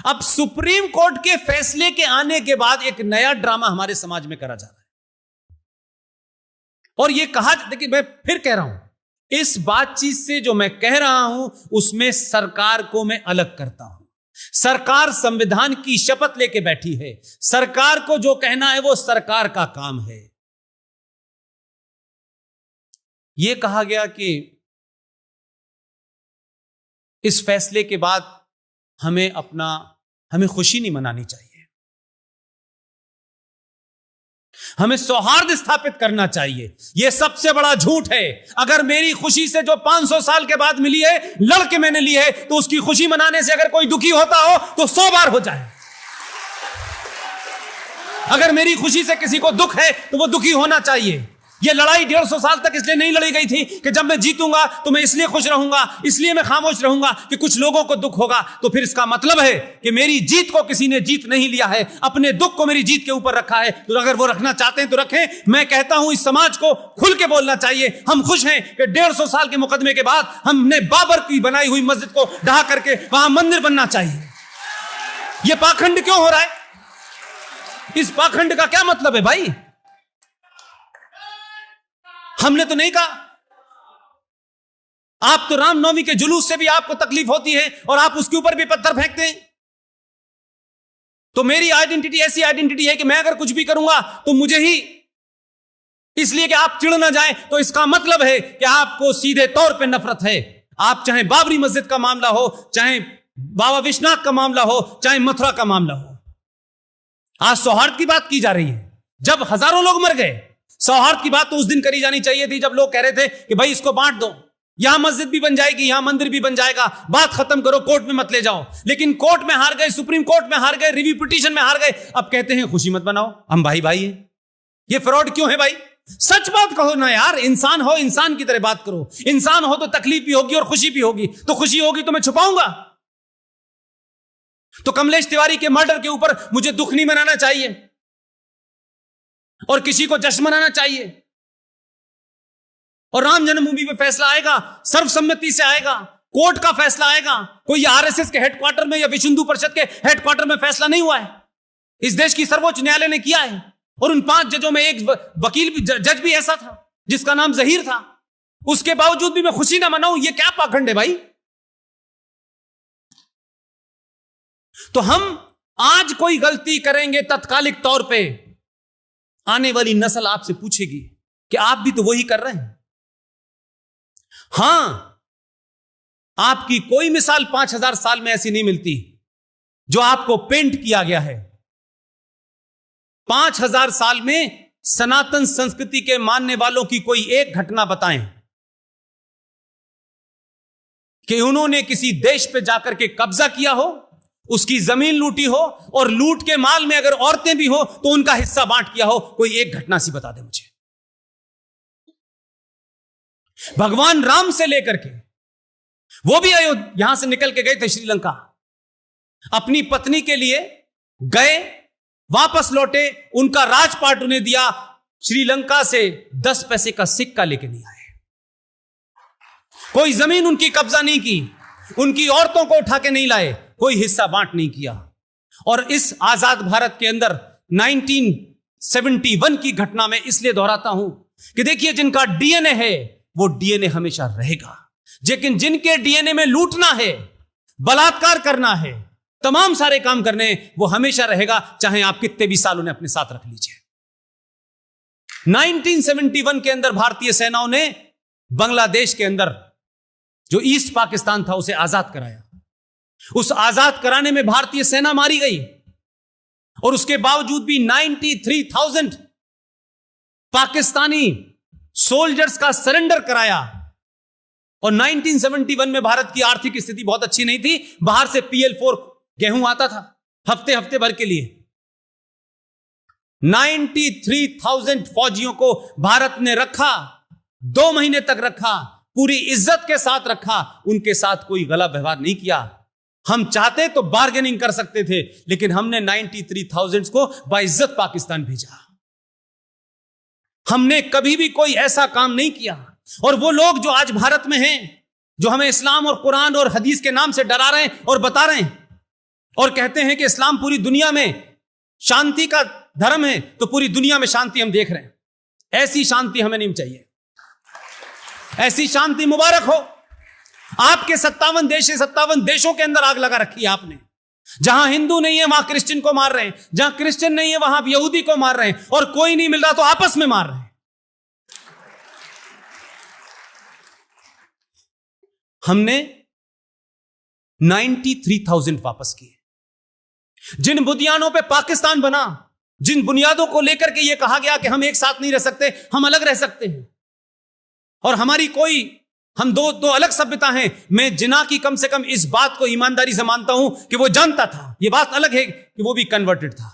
अब supreme court के फैसले के आने के बाद एक नया ड्रामा हमारे समाज में करा जा रहा है। और यह कहा, देखिए मैं फिर कह रहा हूं, इस बातचीत से जो मैं कह रहा हूं उसमें सरकार को मैं अलग करता हूं। सरकार संविधान की शपथ लेके बैठी है। सरकार को जो कहना है वो सरकार का काम है। यह कहा गया कि इस फैसले के बाद हमें खुशी नहीं मनानी चाहिए, हमें सौहार्द स्थापित करना चाहिए। यह सबसे बड़ा झूठ है। अगर मेरी खुशी से जो 500 साल के बाद मिली है, लड़के मैंने ली है, तो उसकी खुशी मनाने से अगर कोई दुखी होता हो तो 100 बार हो जाए। अगर मेरी खुशी से किसी को दुख है तो वो दुखी होना चाहिए। यह लड़ाई 150 साल तक इसलिए नहीं लड़ी गई थी कि जब मैं जीतूंगा तो मैं इसलिए खुश रहूंगा, इसलिए मैं खामोश रहूंगा कि कुछ लोगों को दुख होगा। तो फिर इसका मतलब है कि मेरी जीत को किसी ने जीत नहीं लिया है, अपने दुख को मेरी जीत के ऊपर रखा है। तो अगर वो रखना चाहते हैं तो रखें। मैं कहता हूं इस समाज को खुल के बोलना चाहिए। हम खुश हैं कि 150 साल के मुकदमे के बाद हमने बाबर की बनाई हुई मस्जिद को ढहा करके वहां मंदिर बनना चाहिए। यह पाखंड क्यों हो रहा है? इस पाखंड का क्या मतलब है भाई? हमने तो नहीं कहा। आप तो रामनवमी के जुलूस से भी आपको तकलीफ होती है और आप उसके ऊपर भी पत्थर फेंकते हैं। तो मेरी आइडेंटिटी ऐसी आइडेंटिटी है कि मैं अगर कुछ भी करूंगा तो मुझे ही, इसलिए कि आप चिढ़ ना जाए, तो इसका मतलब है कि आपको सीधे तौर पे नफरत है। आप चाहे बाबरी मस्जिद का मामला हो, चाहे बाबा विश्वनाथ का मामला हो, चाहे मथुरा का मामला हो। आज सौहार्द की बात की जा रही है। जब हजारों लोग मर गए, सौहार्द की बात तो उस दिन करी जानी चाहिए थी जब लोग कह रहे थे कि भाई इसको बांट दो, यहां मस्जिद भी बन जाएगी, यहां मंदिर भी बन जाएगा, बात खत्म करो, कोर्ट में मत ले जाओ। लेकिन कोर्ट में हार गए, सुप्रीम कोर्ट में हार गए, रिव्यू पिटीशन में हार गए, अब कहते हैं खुशी मत बनाओ, हम भाई भाई हैं। ये फ्रॉड क्यों है भाई? सच बात कहो ना यार। इंसान हो, इंसान की तरह बात करो। इंसान हो तो तकलीफ भी होगी और खुशी भी होगी। तो खुशी होगी तो मैं छुपाऊंगा? तो कमलेश तिवारी के मर्डर के ऊपर मुझे दुख नहीं मनाना चाहिए और किसी को जश्न मनाना चाहिए। और राम जन्मभूमि पे फैसला आएगा, सर्वसम्मति से आएगा, कोर्ट का फैसला आएगा। कोई आरएसएस के हेडक्वार्टर में या विश्व हिंदू परिषद के हेडक्वार्टर में फैसला नहीं हुआ है। इस देश की सर्वोच्च न्यायालय ने किया है। और उन 5 जजों में एक वकील भी, जज भी ऐसा था जिसका नाम जहीर था। उसके बावजूद भी मैं खुशी ना मनाऊं, यह क्या पाखंड है भाई? तो हम आज कोई गलती करेंगे तत्कालिक तौर पे, आने वाली नस्ल आपसे पूछेगी कि आप भी तो वही कर रहे हैं। हां, आपकी कोई मिसाल 5000 साल में ऐसी नहीं मिलती जो आपको पेंट किया गया है। 5000 साल में सनातन संस्कृति के मानने वालों की कोई एक घटना बताएं कि उन्होंने किसी देश पे जाकर के कब्जा किया हो, उसकी जमीन लूटी हो, और लूट के माल में अगर औरतें भी हो तो उनका हिस्सा बांट किया हो। कोई एक घटना सी बता दे मुझे। भगवान राम से लेकर के, वो भी यहां से निकल के गए थे श्रीलंका, अपनी पत्नी के लिए गए, वापस लौटे, उनका राजपाट उन्हें दिया, श्रीलंका से 10 पैसे का सिक्का लेके नहीं आए। कोई जमीन उनकी कब्जा नहीं की, उनकी औरतों को उठा के नहीं लाए, कोई हिस्सा बांट नहीं किया। और इस आजाद भारत के अंदर 1971 की घटना में इसलिए दोहराता हूं कि देखिए, जिनका डीएनए है वो डीएनए हमेशा रहेगा, लेकिन जिनके डीएनए में लूटना है, बलात्कार करना है, तमाम सारे काम करने, वो हमेशा रहेगा, चाहे आप कितने भी साल उन्हें अपने साथ रख लीजिए। 1971 के अंदर भारतीय सेनाओं ने बांग्लादेश के अंदर जो ईस्ट पाकिस्तान था उसे आजाद कराया। उस आजाद कराने में भारतीय सेना मारी गई और उसके बावजूद भी 93,000 पाकिस्तानी सोल्जर्स का सरेंडर कराया। और 1971 में भारत की आर्थिक स्थिति बहुत अच्छी नहीं थी, बाहर से PL4 गेहूं आता था हफ्ते हफ्ते भर के लिए। 93,000 फौजियों को भारत ने रखा, 2 महीने तक रखा, पूरी इज्जत के साथ रखा, उनके साथ कोई गलत व्यवहार नहीं किया। हम चाहते तो बार्गेनिंग कर सकते थे, लेकिन हमने 93,000 को बाइज्जत पाकिस्तान भेजा। हमने कभी भी कोई ऐसा काम नहीं किया। और वो लोग जो आज भारत में हैं, जो हमें इस्लाम और कुरान और हदीस के नाम से डरा रहे हैं और बता रहे हैं, और कहते हैं कि इस्लाम पूरी दुनिया में शांति का धर्म है, तो पूरी दुनिया में शांति हम देख रहे हैं। ऐसी शांति हमें नहीं चाहिए। ऐसी शांति मुबारक हो। आपके 57 देश है, 57 देशों के अंदर आग लगा रखी है आपने। जहां हिंदू नहीं है वहां क्रिश्चियन को मार रहे हैं, जहां क्रिश्चियन नहीं है वहां यहूदी को मार रहे हैं, और कोई नहीं मिल रहा तो आपस में मार रहे हैं। हमने 93,000 वापस किए। जिन बुनियादों पे पाकिस्तान बना, जिन बुनियादों को लेकर के यह कहा गया कि हम एक साथ नहीं रह सकते, हम अलग रह सकते हैं, और हमारी हम दो अलग सभ्यता हैं। मैं जिना की कम से कम इस बात को ईमानदारी से मानता हूं कि वो जानता था। यह बात अलग है कि वो भी कन्वर्टेड था।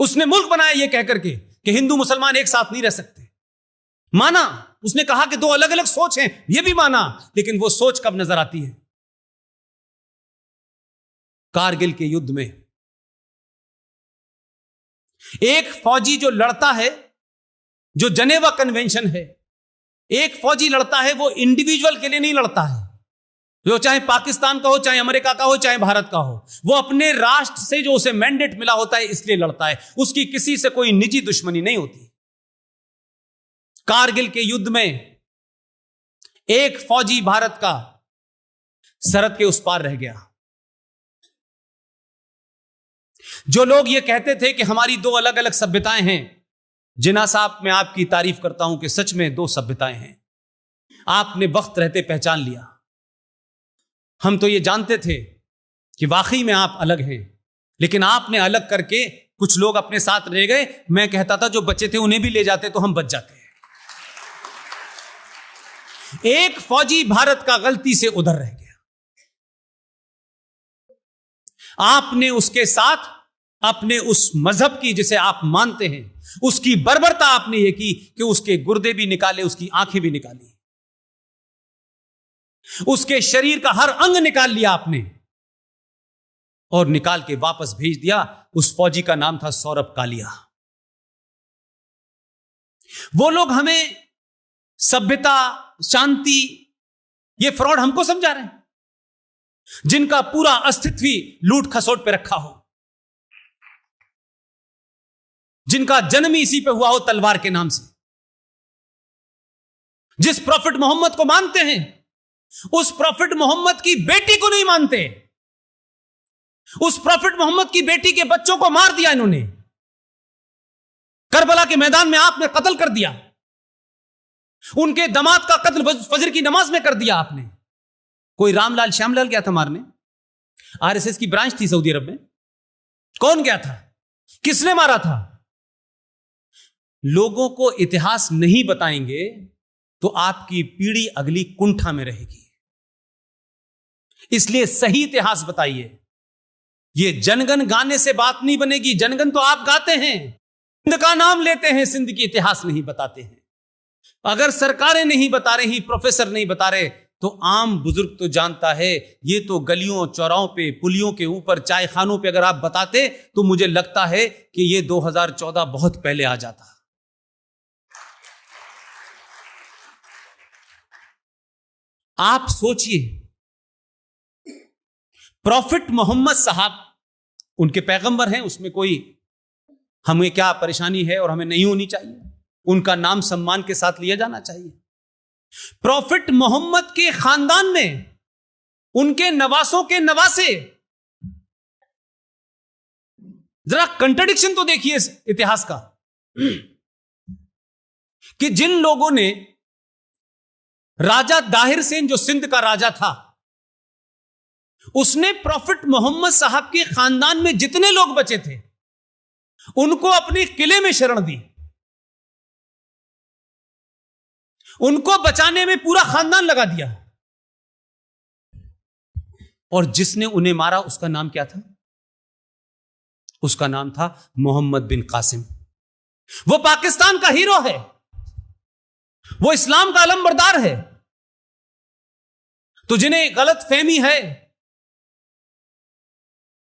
उसने मुल्क बनाया यह कहकर के कि हिंदू मुसलमान एक साथ नहीं रह सकते। माना, उसने कहा कि दो अलग अलग सोच हैं, यह भी माना, लेकिन वो सोच कब नजर आती है? कारगिल के युद्ध में एक फौजी जो लड़ता है, जो जनेवा कन्वेंशन है, एक फौजी लड़ता है, वो इंडिविजुअल के लिए नहीं लड़ता है। जो चाहे पाकिस्तान का हो, चाहे अमेरिका का हो, चाहे भारत का हो, वो अपने राष्ट्र से जो उसे मैंडेट मिला होता है इसलिए लड़ता है। उसकी किसी से कोई निजी दुश्मनी नहीं होती। कारगिल के युद्ध में एक फौजी भारत का सरहद के उस पार रह गया। जो लोग ये कहते थे कि हमारी दो अलग अलग सभ्यताएं हैं, जिन्ना साहब, मैं आपकी तारीफ करता हूं कि सच में दो सभ्यताएं हैं। आपने वक्त रहते पहचान लिया। हम तो ये जानते थे कि वाकई में आप अलग हैं, लेकिन आपने अलग करके कुछ लोग अपने साथ रह गए। मैं कहता था जो बचे थे उन्हें भी ले जाते तो हम बच जाते। एक फौजी भारत का गलती से उधर रह गया। आपने उसके साथ अपने उस मजहब की, जिसे आप मानते हैं, उसकी बर्बरता आपने यह की कि उसके गुर्दे भी निकाले, उसकी आंखें भी निकाली, उसके शरीर का हर अंग निकाल लिया आपने, और निकाल के वापस भेज दिया। उस फौजी का नाम था सौरभ कालिया। वो लोग हमें सभ्यता, शांति, ये फ्रॉड हमको समझा रहे हैं, जिनका पूरा अस्तित्व ही लूट खसोट पे रखा हो, जिनका जन्म ही इसी पे हुआ हो, तलवार के नाम से। जिस प्रॉफिट मोहम्मद को मानते हैं, उस प्रॉफिट मोहम्मद की बेटी को नहीं मानते। उस प्रॉफिट मोहम्मद की बेटी के बच्चों को मार दिया इन्होंने। करबला के मैदान में आपने कत्ल कर दिया। उनके दामाद का कत्ल फजर की नमाज में कर दिया आपने। कोई रामलाल श्यामलाल गया था मारने? आरएसएस की ब्रांच थी सऊदी अरब में। कौन गया था? किसने मारा था? लोगों को इतिहास नहीं बताएंगे तो आपकी पीढ़ी अगली कुंठा में रहेगी। इसलिए सही इतिहास बताइए। यह जनगण गाने से बात नहीं बनेगी। जनगण तो आप गाते हैं, सिंध का नाम लेते हैं, सिंध की इतिहास नहीं बताते हैं। अगर सरकारें नहीं बता रही, प्रोफेसर नहीं बता रहे, तो आम बुजुर्ग तो जानता है। ये तो गलियों चौराहों पे, पुलियों के ऊपर, चाय खानों पे अगर आप बताते तो मुझे लगता है कि ये 2014 बहुत पहले आ जाता। आप सोचिए, प्रॉफिट मोहम्मद साहब उनके पैगंबर हैं, उसमें कोई हमें क्या परेशानी है और हमें नहीं होनी चाहिए। उनका नाम सम्मान के साथ लिया जाना चाहिए। प्रॉफिट मोहम्मद के खानदान में उनके नवासों के नवासे, जरा कंट्राडिक्शन तो देखिए इस इतिहास का, कि जिन लोगों ने राजा दाहिर सेन, जो सिंध का राजा था, उसने प्रॉफिट मोहम्मद साहब के खानदान में जितने लोग बचे थे उनको अपने किले में शरण दी। उनको बचाने में पूरा खानदान लगा दिया। और जिसने उन्हें मारा उसका नाम क्या था? उसका नाम था मोहम्मद बिन कासिम। वो पाकिस्तान का हीरो है, वो इस्लाम का अलमबरदार है। तो जिन्हें गलत फहमी है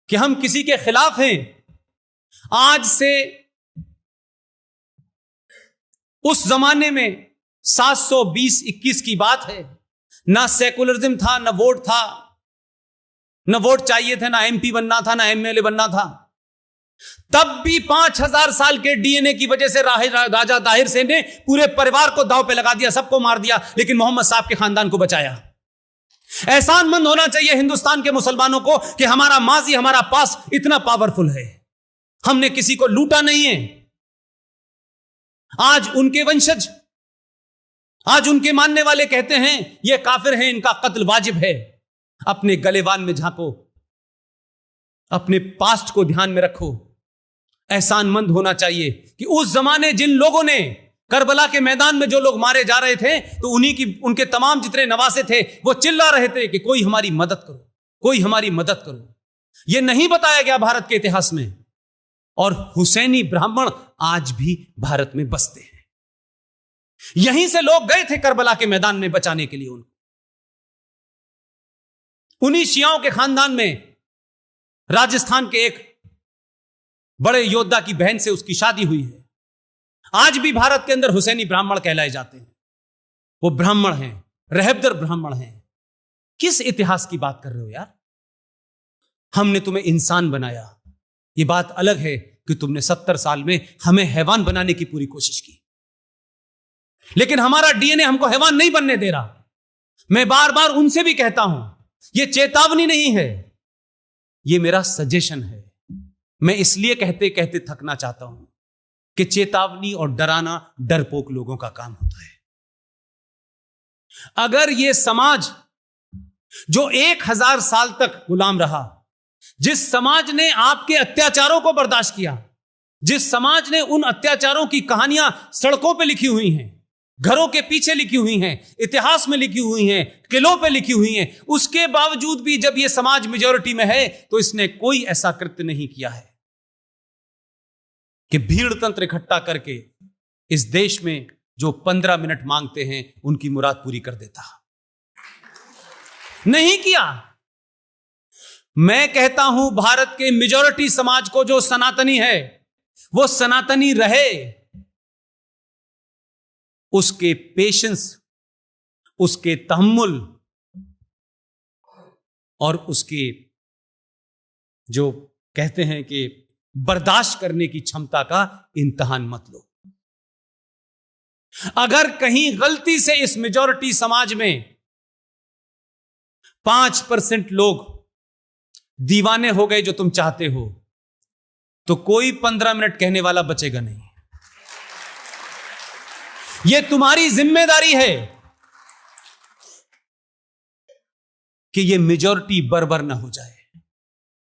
कि हम किसी के खिलाफ हैं, आज से उस जमाने में 720-21 की बात है। ना सेकुलरिज्म था, ना वोट था, न वोट चाहिए थे, ना एमपी बनना था, ना एमएलए बनना था। तब भी 5000 साल के डीएनए की वजह से राजा दाहिर सेन ने पूरे परिवार को दांव पे लगा दिया, सबको मार दिया, लेकिन मोहम्मद साहब के खानदान को बचाया। एहसानमंद होना चाहिए हिंदुस्तान के मुसलमानों को कि हमारा माजी, हमारा पास इतना पावरफुल है। हमने किसी को लूटा नहीं है। आज उनके वंशज, आज उनके मानने वाले कहते हैं ये काफिर हैं, इनका कत्ल वाजिब है। अपने गलेवान में झांको, अपने पास्ट को ध्यान में रखो। एहसानमंद होना चाहिए कि उस जमाने जिन लोगों ने करबला के मैदान में जो लोग मारे जा रहे थे, तो उनके तमाम जितने नवासे थे वो चिल्ला रहे थे कि कोई हमारी मदद करो, कोई हमारी मदद करो। यह नहीं बताया गया भारत के इतिहास में। और हुसैनी ब्राह्मण आज भी भारत में बसते हैं। यहीं से लोग गए थे करबला के मैदान में बचाने के लिए उनको। उन्हीं शियाओं के खानदान में राजस्थान के एक बड़े योद्धा की बहन से उसकी शादी हुई है। आज भी भारत के अंदर हुसैनी ब्राह्मण कहलाए जाते हैं। वो ब्राह्मण हैं, रहबदर ब्राह्मण हैं। किस इतिहास की बात कर रहे हो यार? हमने तुम्हें इंसान बनाया। ये बात अलग है कि तुमने 70 साल में हमें हैवान बनाने की पूरी कोशिश की, लेकिन हमारा डीएनए हमको हैवान नहीं बनने दे रहा। मैं बार बार उनसे भी कहता हूं, यह चेतावनी नहीं है, यह मेरा सजेशन है। मैं इसलिए कहते कहते थकना चाहता हूं कि चेतावनी और डराना डरपोक लोगों का काम होता है। अगर यह समाज जो 1000 साल तक गुलाम रहा, जिस समाज ने आपके अत्याचारों को बर्दाश्त किया, जिस समाज ने उन अत्याचारों की कहानियां सड़कों पे लिखी हुई हैं, घरों के पीछे लिखी हुई हैं, इतिहास में लिखी हुई हैं, किलों पे लिखी हुई हैं, उसके बावजूद भी जब यह समाज मेजॉरिटी में है तो इसने कोई ऐसा कृत्य नहीं किया है कि भीड़ तंत्र इकट्ठा करके इस देश में जो 15 मिनट मांगते हैं उनकी मुराद पूरी कर देता। नहीं किया। मैं कहता हूं भारत के मेजॉरिटी समाज को, जो सनातनी है, वो सनातनी रहे। उसके पेशेंस, उसके तहम्मुल और उसके जो कहते हैं कि बर्दाश्त करने की क्षमता का इम्तिहान मत लो। अगर कहीं गलती से इस मेजॉरिटी समाज में 5% लोग दीवाने हो गए जो तुम चाहते हो, तो कोई 15 मिनट कहने वाला बचेगा नहीं। यह तुम्हारी जिम्मेदारी है कि यह मेजॉरिटी बर्बर ना हो जाए।